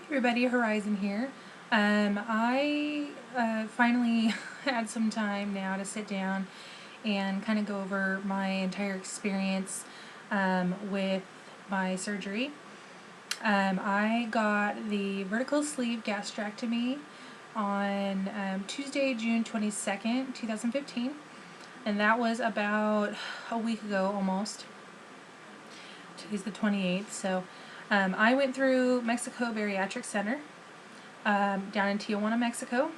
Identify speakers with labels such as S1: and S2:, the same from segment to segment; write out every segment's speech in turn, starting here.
S1: Everybody, Horizon here. I finally had some time now to sit down and kind of go over my entire experience with my surgery. I got the vertical sleeve gastrectomy on Tuesday, June 22nd, 2015, and that was about a week ago almost. Today's the 28th, so I went through Mexico Bariatric Center down in Tijuana, Mexico,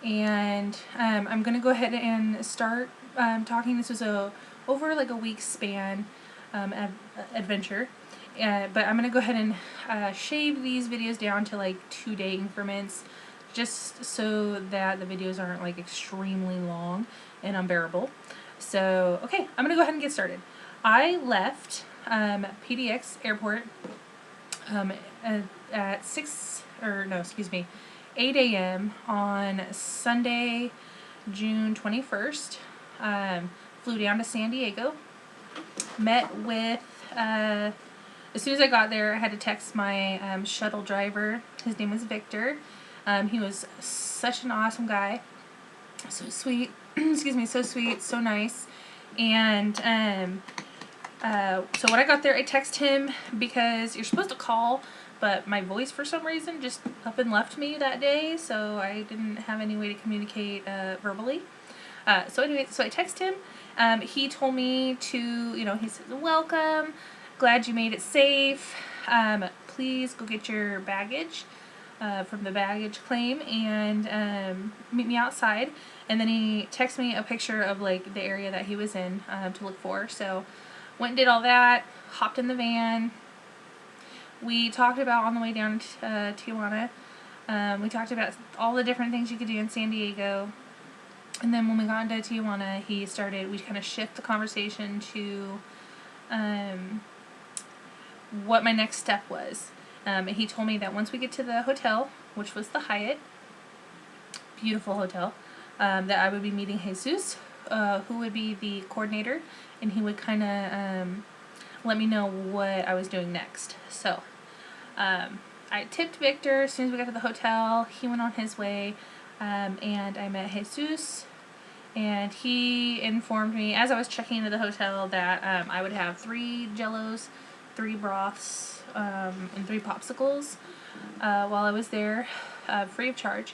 S1: and I'm going to go ahead and start talking. This was over like a week span adventure, but I'm going to go ahead and shave these videos down to like 2-day increments, just so that the videos aren't like extremely long and unbearable. So, okay, I'm going to go ahead and get started. I left PDX Airport at 8 a.m. on Sunday, June 21st. Flew down to San Diego. Met with, as soon as I got there, I had to text my shuttle driver. His name was Victor. He was such an awesome guy. So sweet. Excuse me, so sweet, so nice. And so when I got there, I texted him because you're supposed to call, but my voice for some reason just up and left me that day, so I didn't have any way to communicate verbally. So anyway, so I texted him. He told me to, he said, welcome, glad you made it safe. Please go get your baggage from the baggage claim and meet me outside. And then he texted me a picture of like the area that he was in to look for. So went and did all that, hopped in the van. We talked about on the way down to Tijuana. We talked about all the different things you could do in San Diego. And then when we got into Tijuana, we kind of shift the conversation to what my next step was. He told me that once we get to the hotel, which was the Hyatt, beautiful hotel, that I would be meeting Jesus, who would be the coordinator, and he would kind of let me know what I was doing next. So I tipped Victor as soon as we got to the hotel. He went on his way, and I met Jesus, and he informed me as I was checking into the hotel that I would have 3 Jellos, 3 broths, and 3 popsicles while I was there, free of charge.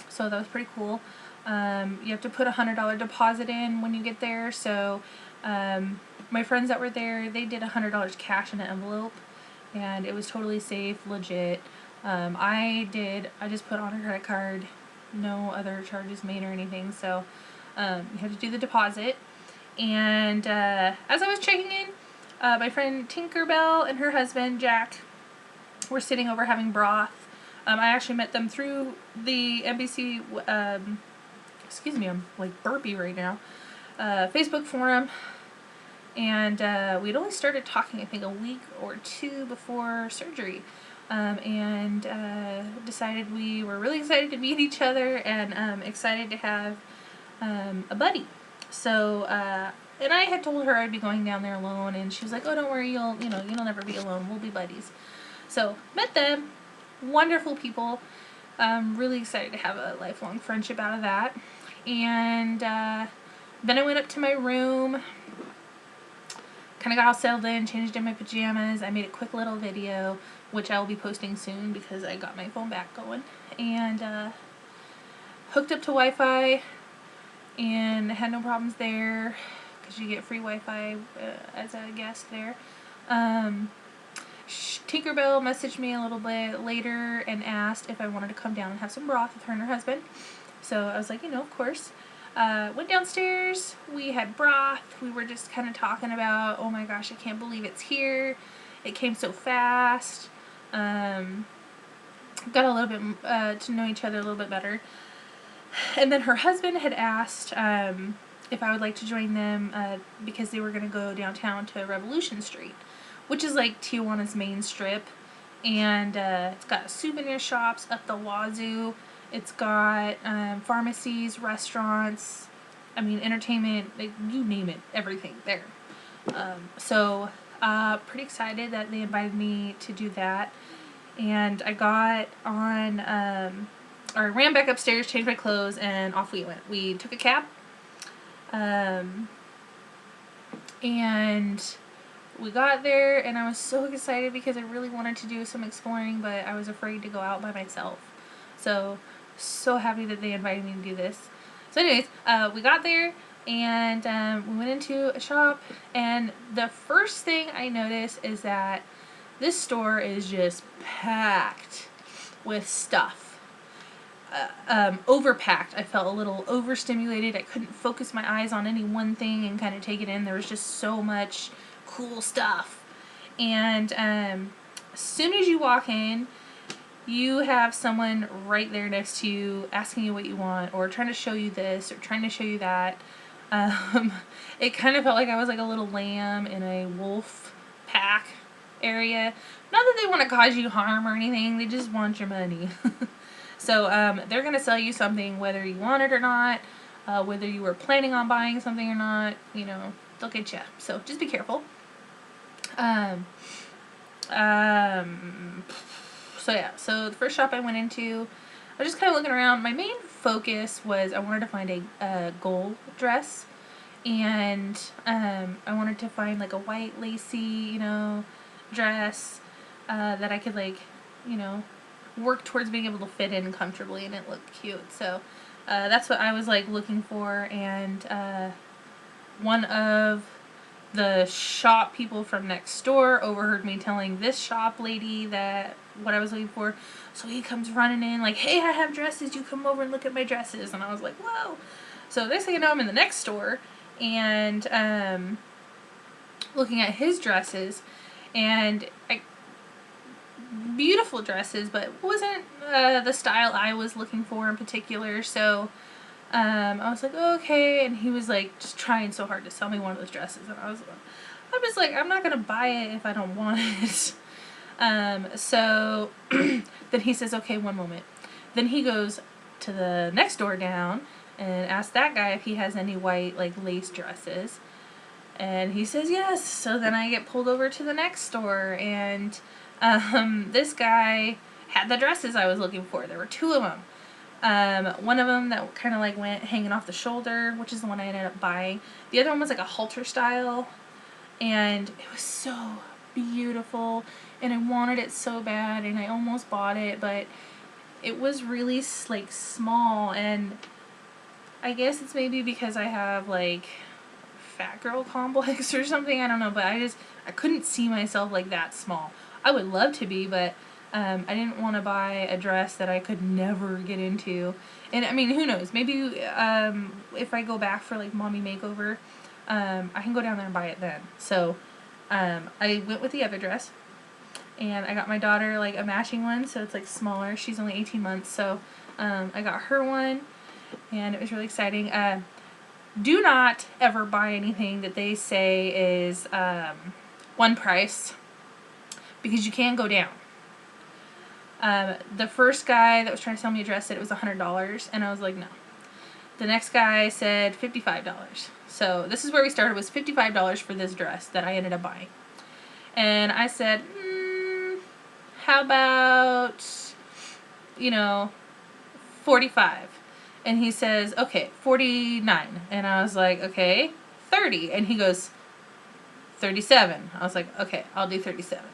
S1: So that was pretty cool. You have to put $100 deposit in when you get there. So my friends that were there, they did $100 cash in an envelope, and it was totally safe, legit. I just put on a credit card, no other charges made or anything. So you had to do the deposit. And as I was checking in, my friend Tinkerbell and her husband Jack were sitting over having broth. I actually met them through the NBC, excuse me, I'm like burpy right now, Facebook forum, and we'd only started talking, I think, a week or 2 before surgery, and decided we were really excited to meet each other and excited to have a buddy. So, and I had told her I'd be going down there alone, and she was like, oh, don't worry, you'll never be alone, we'll be buddies. So, met them. Wonderful people. Really excited to have a lifelong friendship out of that. And then I went up to my room, kind of got all settled in, changed in my pajamas. I made a quick little video, which I will be posting soon because I got my phone back going. And hooked up to Wi-Fi and had no problems there because you get free Wi-Fi as a guest there. Tinkerbell messaged me a little bit later and asked if I wanted to come down and have some broth with her and her husband. So I was like, of course. Went downstairs, we had broth, we were just kind of talking about, oh my gosh, I can't believe it's here, it came so fast. Got a little bit to know each other a little bit better. And then her husband had asked if I would like to join them because they were going to go downtown to Revolution Street, which is like Tijuana's main strip, and it's got souvenir shops up the wazoo. It's got pharmacies, restaurants, entertainment, like, you name it, everything there. So pretty excited that they invited me to do that. And I got on, or I ran back upstairs, changed my clothes, and off we went. We took a cab, and we got there, and I was so excited because I really wanted to do some exploring, but I was afraid to go out by myself. So happy that they invited me to do this. So anyways, we got there, and we went into a shop, and the first thing I noticed is that this store is just packed with stuff. Overpacked. I felt a little overstimulated. I couldn't focus my eyes on any one thing and kind of take it in. There was just so much cool stuff. And as soon as you walk in, you have someone right there next to you asking you what you want, or trying to show you this, or trying to show you that. It kind of felt like I was like a little lamb in a wolf pack area. Not that they want to cause you harm or anything, they just want your money. So they're going to sell you something whether you want it or not, whether you were planning on buying something or not, you know, they'll get you. So just be careful. So yeah, so the first shop I went into, I was just kind of looking around. My main focus was I wanted to find a gold dress, and I wanted to find like a white lacy, you know, dress that I could like, you know, work towards being able to fit in comfortably and it looked cute. So that's what I was like looking for, and one of the shop people from next door overheard me telling this shop lady that what I was looking for. So he comes running in like, hey, I have dresses, you come over and look at my dresses. And I was like, whoa. So next thing you know, I'm in the next store and looking at his dresses, and beautiful dresses, but wasn't the style I was looking for in particular. So I was like, oh, okay, and he was like just trying so hard to sell me one of those dresses, and I'm just like, I'm not gonna buy it if I don't want it. So then he says, okay, one moment. Then he goes to the next door down and asks that guy if he has any white like lace dresses, and he says yes. So then I get pulled over to the next store, and this guy had the dresses I was looking for. There were two of them. One of them that kind of like went hanging off the shoulder, which is the one I ended up buying. The other one was like a halter style, and it was so beautiful, and I wanted it so bad, and I almost bought it, but it was really like small, and I guess it's maybe because I have like fat girl complex or something, I don't know, but I couldn't see myself like that small. I would love to be, but I didn't want to buy a dress that I could never get into. And I mean, who knows? Maybe if I go back for like mommy makeover, I can go down there and buy it then. So I went with the other dress, and I got my daughter like a matching one, so it's like smaller. She's only 18 months, so I got her one, and it was really exciting. Do not ever buy anything that they say is one price, because you can go down. The first guy that was trying to sell me a dress said it was $100, and I was like, no. The next guy said $55. So this is where we started, was $55 for this dress that I ended up buying. And I said, how about, you know, 45? And he says, okay, 49. And I was like, okay, 30. And he goes, 37. I was like, okay, I'll do 37.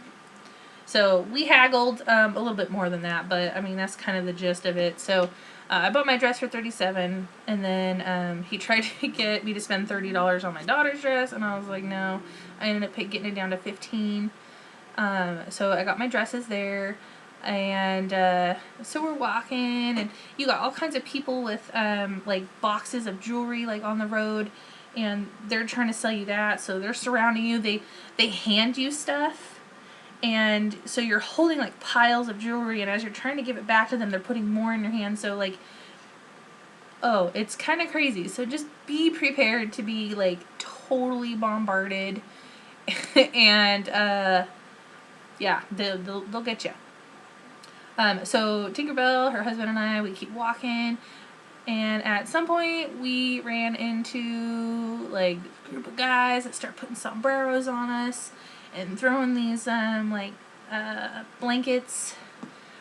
S1: So we haggled a little bit more than that, but I mean, that's kind of the gist of it. So I bought my dress for $37, and then he tried to get me to spend $30 on my daughter's dress, and I was like, no. I ended up getting it down to $15. So I got my dresses there, and so we're walking, and you got all kinds of people with like boxes of jewelry like on the road, and they're trying to sell you that. So they're surrounding you. They hand you stuff. And so you're holding like piles of jewelry, and as you're trying to give it back to them, they're putting more in your hand. So like, oh, it's kind of crazy. So just be prepared to be like totally bombarded, and yeah, they'll get you. So Tinkerbell, her husband, and I, we keep walking, and at some point we ran into like a group of guys that start putting sombreros on us and throwing these blankets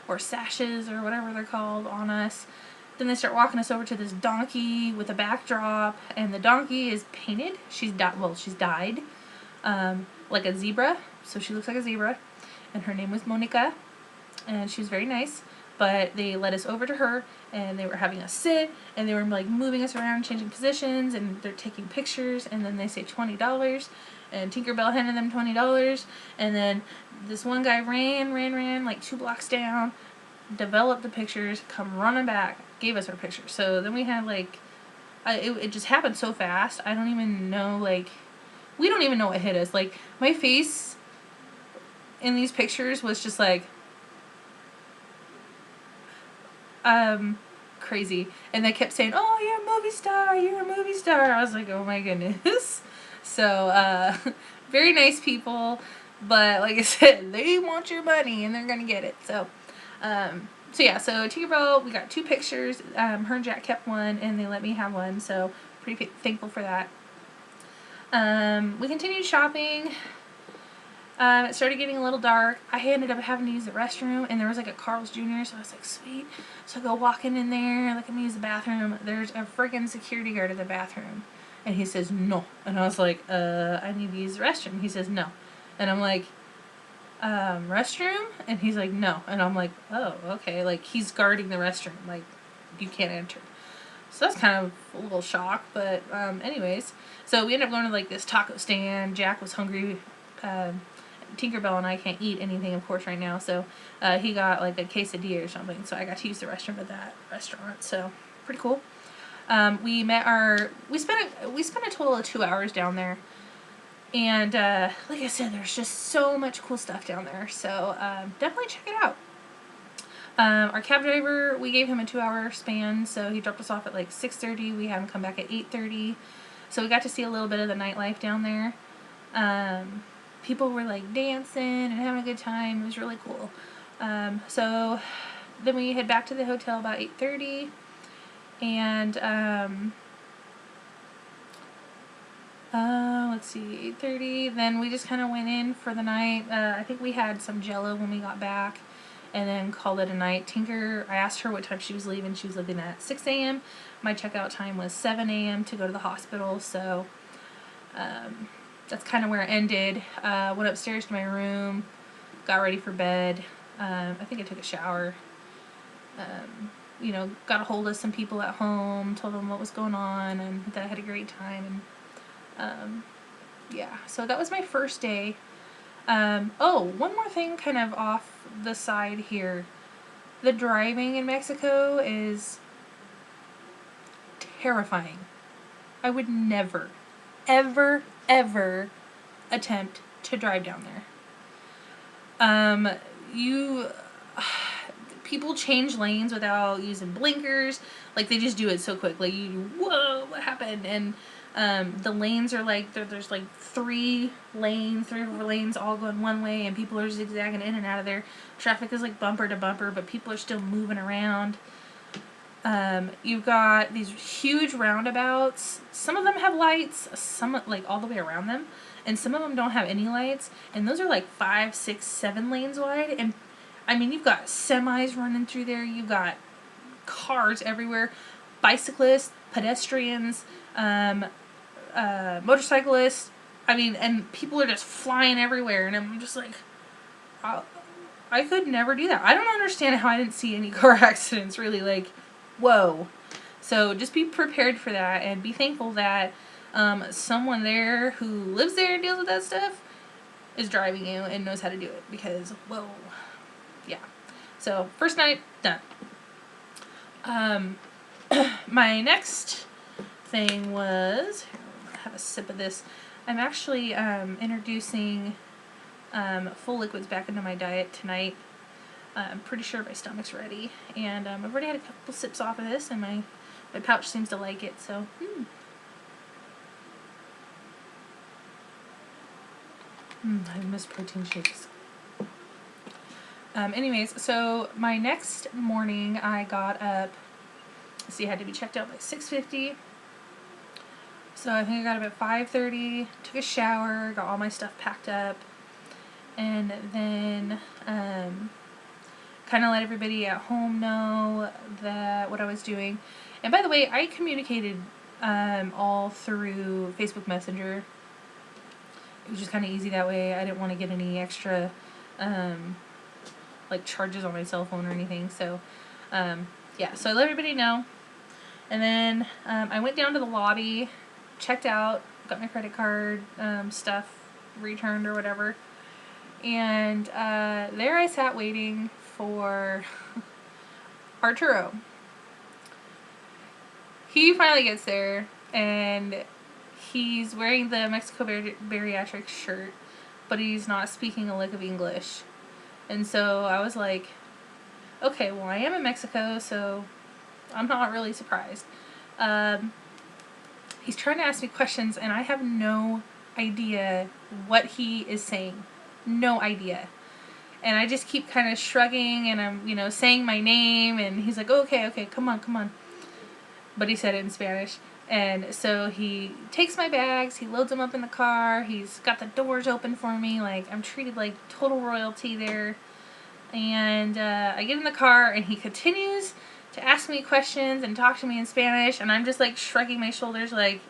S1: or sashes or whatever they're called on us. Then they start walking us over to this donkey with a backdrop, and the donkey is painted. She's dyed like a zebra, so she looks like a zebra, and her name was Monica, and she was very nice. But they led us over to her, and they were having us sit, and they were like moving us around, changing positions, and they're taking pictures, and then they say $20, and Tinkerbell handed them $20, and then this one guy ran like 2 blocks down, developed the pictures, come running back, gave us our pictures. So then we had like, it just happened so fast. I don't even know, like, we don't even know what hit us. Like, my face in these pictures was just like, crazy. And they kept saying, oh, you're a movie star, you're a movie star. I was like, oh my goodness. So, very nice people, but like I said, they want your money and they're gonna get it. So yeah, so Tinkerbell, we got 2 pictures. Her and Jack kept one, and they let me have one, so pretty thankful for that. We continued shopping. It started getting a little dark. I ended up having to use the restroom, and there was like a Carl's Jr., so I was like, sweet. So I go walking in there, like, I'm gonna use the bathroom. There's a friggin' security guard at the bathroom, and he says, no. And I was like, I need to use the restroom. He says, no. And I'm like, restroom? And he's like, no. And I'm like, oh, okay. Like, he's guarding the restroom. Like, you can't enter. So that's kind of a little shock, but anyways. So we ended up going to like this taco stand. Jack was hungry. Tinkerbell and I can't eat anything, of course, right now. So he got like a quesadilla or something. So I got to use the restroom at that restaurant. So pretty cool. We spent a total of 2 hours down there. And like I said, there's just so much cool stuff down there. So definitely check it out. Our cab driver, we gave him a 2-hour span, so he dropped us off at like 6:30. We had him come back at 8:30. So we got to see a little bit of the nightlife down there. People were like dancing and having a good time. It was really cool. So then we head back to the hotel about 8:30. And let's see, 8:30. Then we just kind of went in for the night. I think we had some Jello when we got back, and then called it a night. Tinker, I asked her what time she was leaving. She was leaving at 6 a.m. My checkout time was 7 a.m. to go to the hospital, so that's kind of where it ended. Went upstairs to my room, got ready for bed. I think I took a shower. You know, got a hold of some people at home, told them what was going on, and that I had a great time. And yeah, so that was my first day. Oh, one more thing kind of off the side here. The driving in Mexico is terrifying. I would never, ever, ever attempt to drive down there. People change lanes without using blinkers. Like, they just do it so quick. Like, whoa, what happened? And the lanes are like, there's like 3 or 4 lanes all going one way, and people are zigzagging in and out of there. Traffic is like bumper to bumper, but people are still moving around. You've got these huge roundabouts. Some of them have lights, some like all the way around them, and some of them don't have any lights, and those are like 5, 6, 7 lanes wide. And I mean, you've got semis running through there, you've got cars everywhere, bicyclists, pedestrians, motorcyclists. I mean, and people are just flying everywhere, and I'm just like, I could never do that. I don't understand how I didn't see any car accidents, really. Like, whoa. So just be prepared for that, and be thankful that someone there who lives there and deals with that stuff is driving you and knows how to do it, because whoa. Yeah. So first night done. My next thing was, here, I'm gonna have a sip of this. I'm actually introducing full liquids back into my diet tonight. I'm pretty sure my stomach's ready, and I've already had a couple sips off of this, and my pouch seems to like it. So I miss protein shakes. Anyways, so my next morning I got up, so you had to be checked out by 6:50. So I think I got up at 5:30, took a shower, got all my stuff packed up, and then kind of let everybody at home know that what I was doing. And by the way, I communicated all through Facebook Messenger. It was just kind of easy that way. I didn't want to get any extra like charges on my cell phone or anything. So yeah, so I let everybody know. And then I went down to the lobby, checked out, got my credit card stuff returned or whatever. And there I sat waiting for Arturo. He finally gets there, and he's wearing the Mexico bariatric shirt, but he's not speaking a lick of English. And so I was like, okay, well, I am in Mexico, so I'm not really surprised. He's trying to ask me questions, and I have no idea what he is saying. No idea. And I just keep kind of shrugging, and I'm, you know, saying my name, and he's like, okay, come on. But he said it in Spanish. And so he takes my bags, he loads them up in the car, he's got the doors open for me, like, I'm treated like total royalty there. And I get in the car, and he continues to ask me questions and talk to me in Spanish, and I'm just like shrugging my shoulders, like,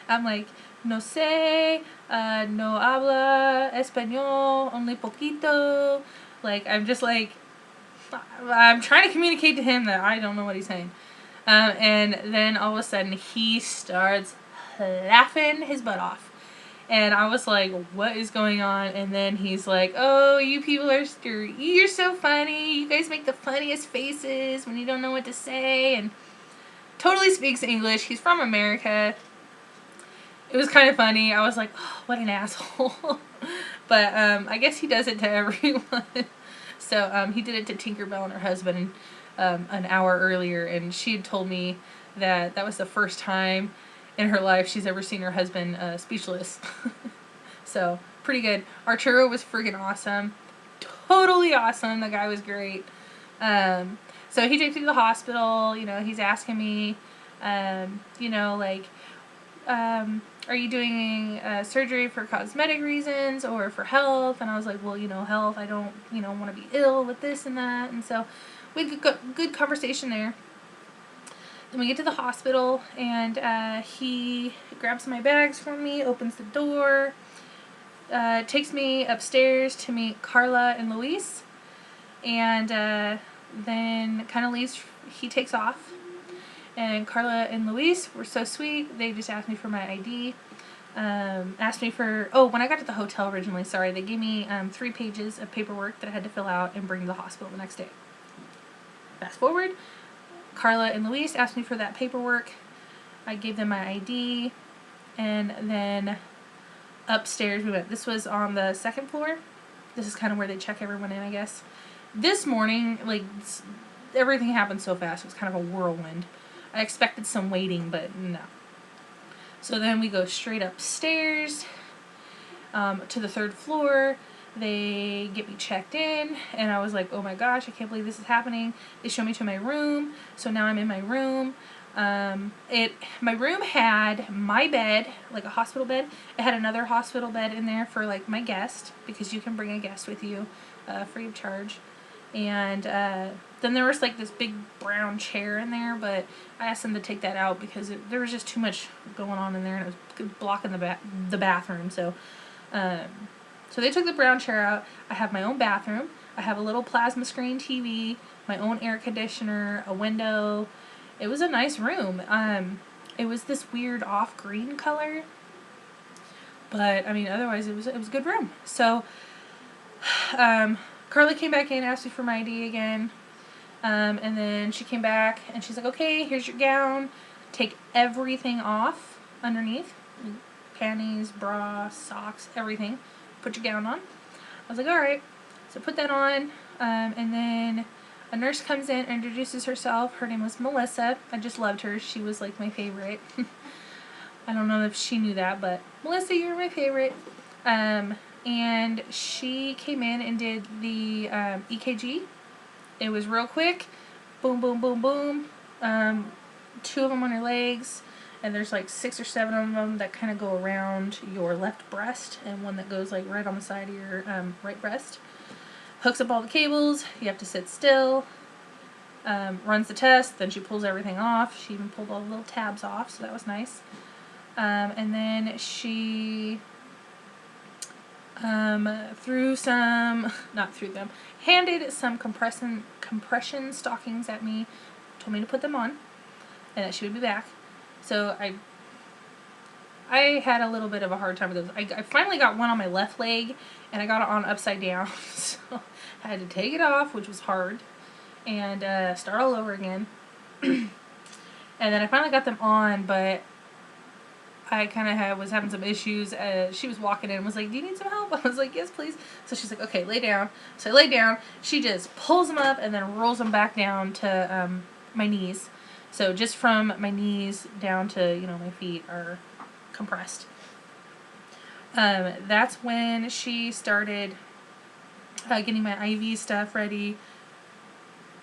S1: I'm like, no sé, no habla español, only poquito. Like, I'm just like, I'm trying to communicate to him that I don't know what he's saying. And then all of a sudden he starts laughing his butt off. And I was like, what is going on? And then he's like, oh, you people you're so funny. You guys make the funniest faces when you don't know what to say. And totally speaks English. He's from America. It was kind of funny. I was like, oh, what an asshole. But I guess he does it to everyone. So he did it to Tinkerbell and her husband an hour earlier, and she had told me that that was the first time in her life she's ever seen her husband speechless. So, pretty good. Arturo was friggin' awesome. Totally awesome. The guy was great. So he takes me to the hospital. You know, he's asking me, you know, like, are you doing surgery for cosmetic reasons or for health? And I was like, well, you know, health. I don't, you know, want to be ill with this and that. And so we had good conversation there. Then we get to the hospital, and he grabs my bags for me, opens the door, takes me upstairs to meet Carla and Luis, and then kind of leaves. He takes off. And Carla and Luis were so sweet. They just asked me for my ID. Asked me for... Oh, when I got to the hotel originally, sorry, they gave me 3 pages of paperwork that I had to fill out and bring to the hospital the next day. Fast forward. Carla and Luis asked me for that paperwork. I gave them my ID. And then upstairs we went. This was on the 2nd floor. This is kind of where they check everyone in, I guess. This morning, like, everything happened so fast. It was kind of a whirlwind. I expected some waiting, but no. So then we go straight upstairs to the 3rd floor. They get me checked in, and I was like, oh my gosh, I can't believe this is happening. They show me to my room, so now I'm in my room. My room had my bed, like a hospital bed. It had another hospital bed in there for like my guest, because you can bring a guest with you free of charge. And then there was like this big brown chair in there, but I asked them to take that out because there was just too much going on in there, and it was blocking the bathroom. So they took the brown chair out. I have my own bathroom. I have a little plasma screen TV, my own air conditioner, a window. It was a nice room. It was this weird off-green color, but I mean, otherwise it was a good room. So Carly came back in, asked me for my ID again, and then she came back, and she's like, okay, here's your gown. Take everything off underneath. Panties, bra, socks, everything. Put your gown on. I was like, alright. So put that on, and then a nurse comes in and introduces herself. Her name was Melissa. I just loved her. She was like my favorite. I don't know if she knew that, but Melissa, you're my favorite. And she came in and did the EKG. It was real quick. Boom, boom, boom, boom. 2 of them on your legs. And there's like 6 or 7 of them that kind of go around your left breast. And one that goes like right on the side of your right breast. hooks up all the cables. You have to sit still. Runs the test. Then she pulls everything off. She even pulled all the little tabs off, so that was nice. And then she handed some compression stockings at me, told me to put them on, and that she would be back. So I had a little bit of a hard time with those. I finally got one on my left leg, and I got it on upside down, so I had to take it off, which was hard, and start all over again. And then I finally got them on, but I kind of was having some issues. She was walking in and was like, do you need some help? I was like, yes, please. So she's like, okay, lay down. So I lay down. She just pulls them up and then rolls them back down to my knees. So just from my knees down to, my feet are compressed. That's when she started getting my IV stuff ready.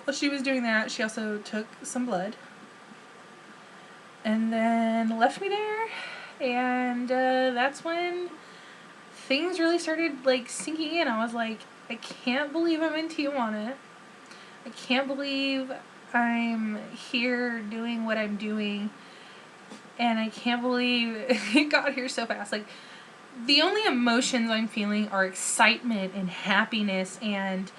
S1: While she was doing that, she also took some blood. And then left me there, and that's when things really started sinking in. I was like, I can't believe I'm in Tijuana. I can't believe I'm here doing what I'm doing, and I can't believe it got here so fast. The only emotions I'm feeling are excitement and happiness, and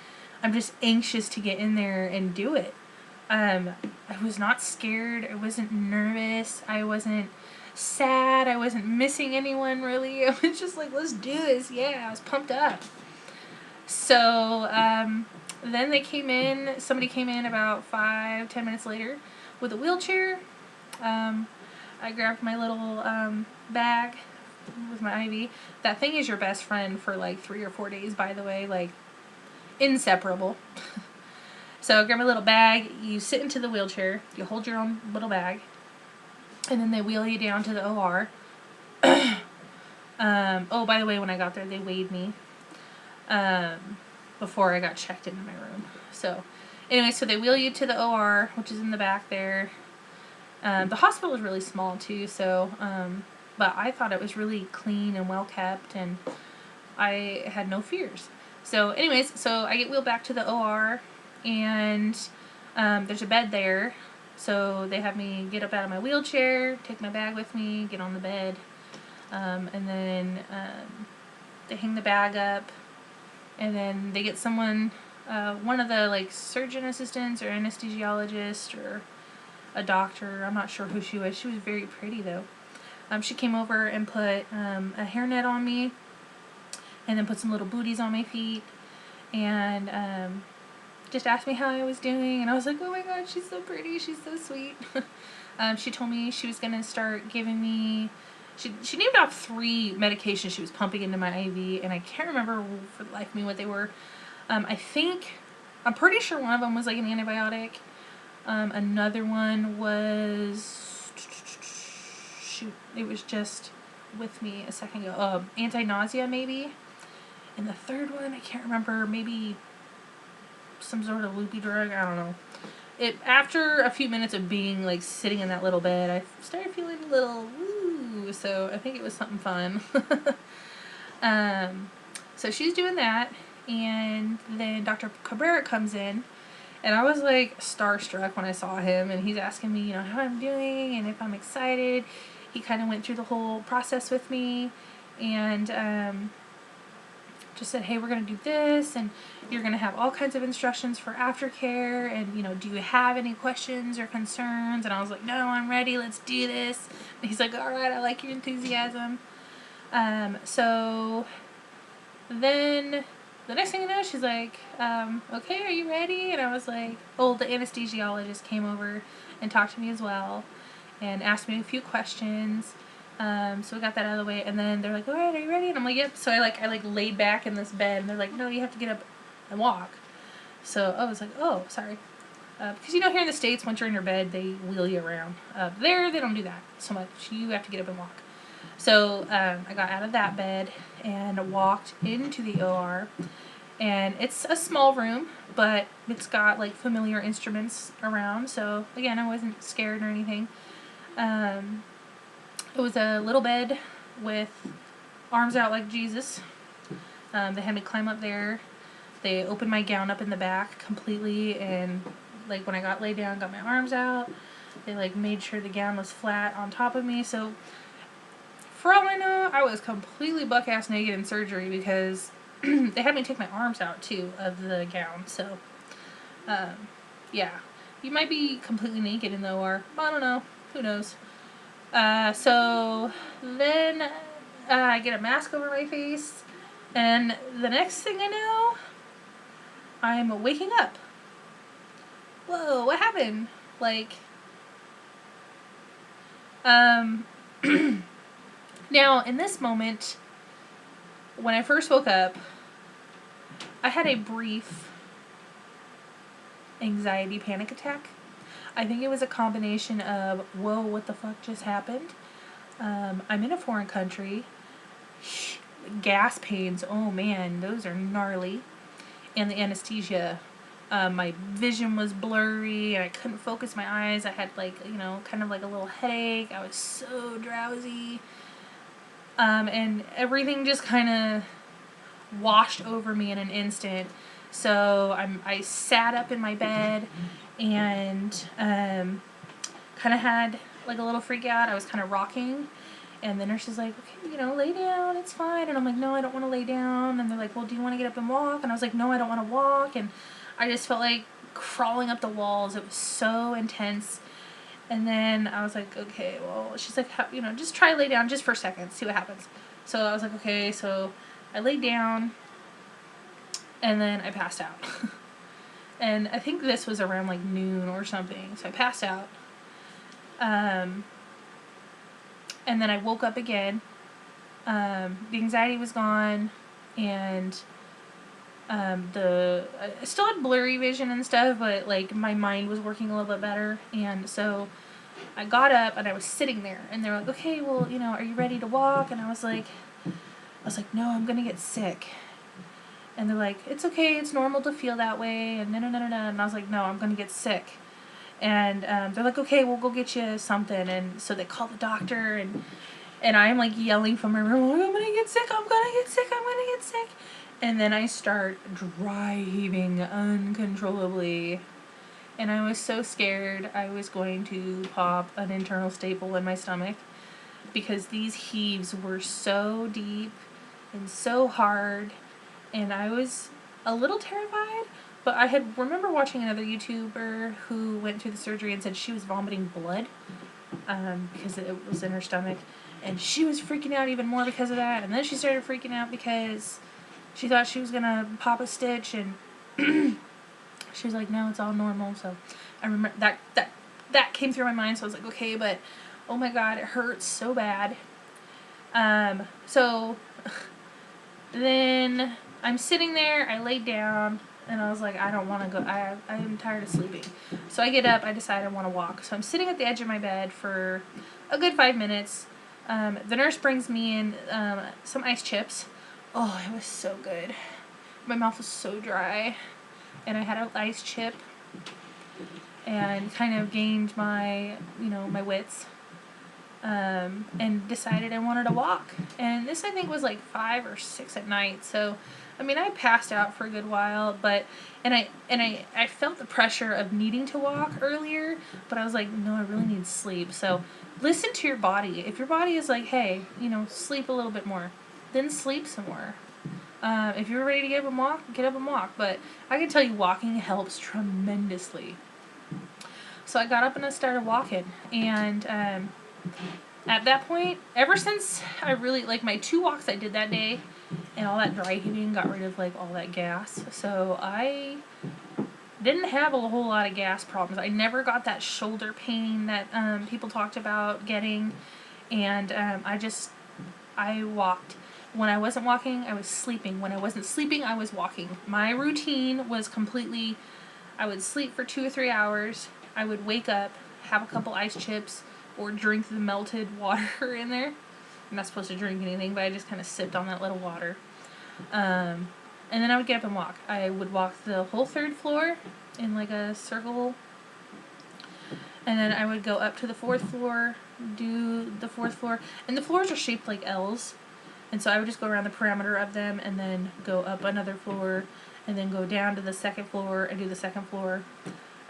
S1: I'm just anxious to get in there and do it. I was not scared. I wasn't nervous. I wasn't sad. I wasn't missing anyone, really. I was just like, let's do this. Yeah, I was pumped up. So, then somebody came in about 5-10 minutes later with a wheelchair. I grabbed my little, bag with my IV. That thing is your best friend for 3 or 4 days, by the way, inseparable. So I grab my little bag, you sit into the wheelchair, you hold your own little bag, and then they wheel you down to the OR. Oh, by the way, when I got there, they weighed me before I got checked into my room. So anyway, so they wheel you to the OR, which is in the back there. The hospital is really small too, so but I thought it was really clean and well kept, and I had no fears. So anyways, so I get wheeled back to the OR. And there's a bed there, so they have me get up out of my wheelchair, take my bag with me, get on the bed, and then they hang the bag up, and then they get someone, one of the surgeon assistants or anesthesiologist or a doctor, I'm not sure who she was. She was very pretty though. She came over and put a hairnet on me, and then put some little booties on my feet, and just asked me how I was doing, and I was like, oh my god, she's so pretty, she's so sweet. She told me she was going to start giving me, she named off 3 medications she was pumping into my IV, and I can't remember for the life of me what they were. I'm pretty sure one of them was an antibiotic. Another one was, shoot, it was just with me a second ago, anti-nausea maybe, and the third one, I can't remember, maybe some sort of loopy drug, I don't know. After a few minutes of being sitting in that little bed, I started feeling a little woo, so I think it was something fun. So she's doing that, and then Dr. Cabrera comes in, and I was starstruck when I saw him, and he's asking me, how I'm doing and if I'm excited. He kind of went through the whole process with me, and just said, hey, we're going to do this, and you're going to have all kinds of instructions for aftercare, and, do you have any questions or concerns? And I was like, no, I'm ready, let's do this. And he's like, all right, I like your enthusiasm. So then the next thing you know, she's like, okay, are you ready? And I was like, oh, the anesthesiologist came over and talked to me as well, and asked me a few questions. So we got that out of the way, and then they're like, all right, are you ready? And I'm like, yep. So I laid back in this bed, and they're like, no, you have to get up and walk. So I was like, oh, sorry. Because here in the States, once you're in your bed, they wheel you around. There, they don't do that so much. You have to get up and walk. So I got out of that bed and walked into the OR, and it's a small room, but it's got familiar instruments around. So again, I wasn't scared or anything. It was a little bed with arms out like Jesus. They had me climb up there. They opened my gown up in the back completely, and like when I got laid down, got my arms out. They like made sure the gown was flat on top of me. So for all I know, I was completely buck-ass naked in surgery because they had me take my arms out too of the gown. So yeah, you might be completely naked in the OR. I don't know. Who knows? So then I get a mask over my face, and the next thing I know, I'm waking up. Whoa, what happened? Like, now in this moment, when I first woke up, I had a brief anxiety panic attack. I think it was a combination of, whoa, what the fuck just happened? I'm in a foreign country. Gas pains, oh man, those are gnarly. And the anesthesia. My vision was blurry, and I couldn't focus my eyes. I had like, you know, kind of like a little headache. I was so drowsy. And everything just kind of washed over me in an instant. So I sat up in my bed and kind of had like a little freak out. I was kind of rocking, and the nurse is like, okay, you know, lay down, it's fine. And I'm like, no, I don't want to lay down. And they're like, well, do you want to get up and walk? And I was like, no, I don't want to walk. And I just felt like crawling up the walls. It was so intense. And then I was like, okay, well, she's like, you know, just try to lay down just for a second, see what happens. So I was like, okay, so I laid down, and then I passed out. And I think this was around like noon or something, so I passed out. And then I woke up again. The anxiety was gone, and I still had blurry vision and stuff, but like my mind was working a little bit better. And so I got up and I was sitting there, and they were like, okay, well, you know, are you ready to walk? And I was like, no, I'm gonna get sick. And they're like, it's okay, it's normal to feel that way, and no. And I was like, no, I'm gonna get sick. And they're like, okay, we'll go get you something. And so they call the doctor, and I'm like yelling from my room, I'm gonna get sick, I'm gonna get sick, I'm gonna get sick. And then I start dry heaving uncontrollably. And I was so scared I was going to pop an internal staple in my stomach, because these heaves were so deep and so hard, and I was a little terrified. But I had remember watching another YouTuber who went through the surgery and said she was vomiting blood because it was in her stomach, and she was freaking out even more because of that. And then she started freaking out because she thought she was gonna pop a stitch, and she was like, no, it's all normal. So I remember that came through my mind. So I was like, okay, but oh my god, it hurts so bad. So then I'm sitting there, I laid down, and I was like, I don't want to go, I'm tired of sleeping. So I get up, I decide I want to walk. So I'm sitting at the edge of my bed for a good 5 minutes. The nurse brings me in some ice chips. Oh, it was so good. My mouth was so dry. And I had an ice chip and kind of gained my, you know, my wits. And decided I wanted to walk. And this, I think, was like 5 or 6 at night. So, I mean, I passed out for a good while, but, and I felt the pressure of needing to walk earlier, but I was like, no, I really need sleep. So listen to your body. If your body is like, hey, you know, sleep a little bit more, then sleep some more. If you're ready to get up and walk, get up and walk. But I can tell you, walking helps tremendously. So I got up and I started walking, and at that point, ever since I really, like, my 2 walks I did that day, and all that dry heaving got rid of, like, all that gas. So I didn't have a whole lot of gas problems. I never got that shoulder pain that people talked about getting. And I walked. When I wasn't walking, I was sleeping. When I wasn't sleeping, I was walking. My routine was completely, I would sleep for 2 or 3 hours. I would wake up, have a couple ice chips, or drink the melted water in there. I'm not supposed to drink anything, but I just kind of sipped on that little water. And then I would get up and walk. I would walk the whole 3rd floor in like a circle. And then I would go up to the 4th floor, do the 4th floor. And the floors are shaped like L's. And so I would just go around the perimeter of them and then go up another floor and then go down to the second floor and do the second floor,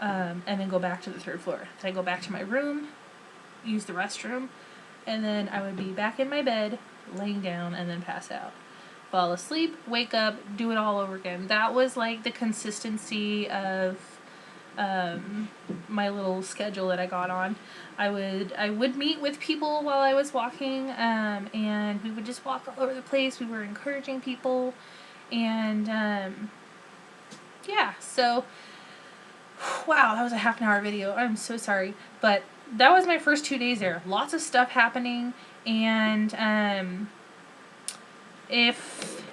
S1: and then go back to the third floor. Then I go back to my room, use the restroom, and then I would be back in my bed, laying down, and then pass out. Fall asleep, wake up, do it all over again. That was like the consistency of my little schedule that I got on. I would meet with people while I was walking, and we would just walk all over the place. We were encouraging people, and yeah, so wow, that was a half an hour video. I'm so sorry, but that was my first 2 days there. Lots of stuff happening, and if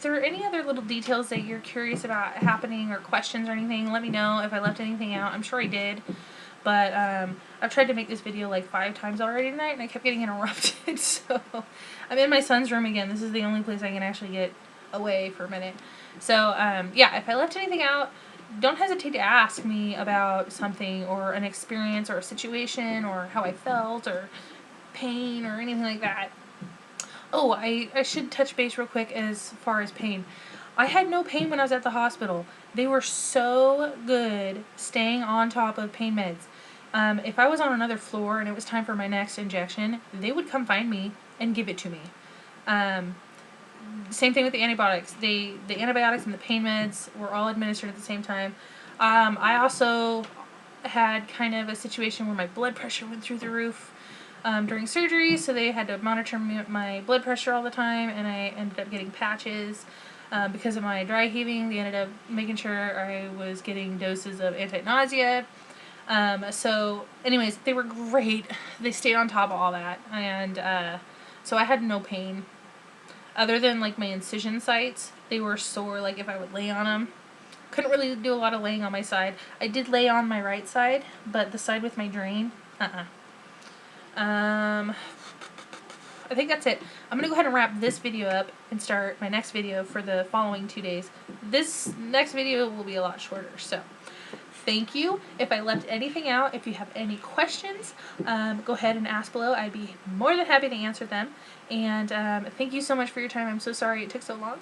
S1: there are any other little details that you're curious about happening or questions or anything, let me know if I left anything out. I'm sure I did, but I've tried to make this video like 5 times already tonight, and I kept getting interrupted. So I'm in my son's room again. This is the only place I can actually get away for a minute. So yeah, if I left anything out, don't hesitate to ask me about something or an experience or a situation or how I felt or pain or anything like that. Oh, I should touch base real quick as far as pain. I had no pain when I was at the hospital. They were so good staying on top of pain meds. If I was on another floor and it was time for my next injection, they would come find me and give it to me. Same thing with the antibiotics. The antibiotics and the pain meds were all administered at the same time. I also had kind of a situation where my blood pressure went through the roof during surgery, so they had to monitor my blood pressure all the time, and I ended up getting patches. Because of my dry heaving, they ended up making sure I was getting doses of anti-nausea. So anyways, they were great. They stayed on top of all that, and so I had no pain. Other than like my incision sites, they were sore like if I would lay on them. Couldn't really do a lot of laying on my side. I did lay on my right side, but the side with my drain, I think that's it. I'm going to go ahead and wrap this video up and start my next video for the following 2 days. This next video will be a lot shorter, so thank you. If I left anything out, if you have any questions, go ahead and ask below. I'd be more than happy to answer them. And thank you so much for your time. I'm so sorry it took so long.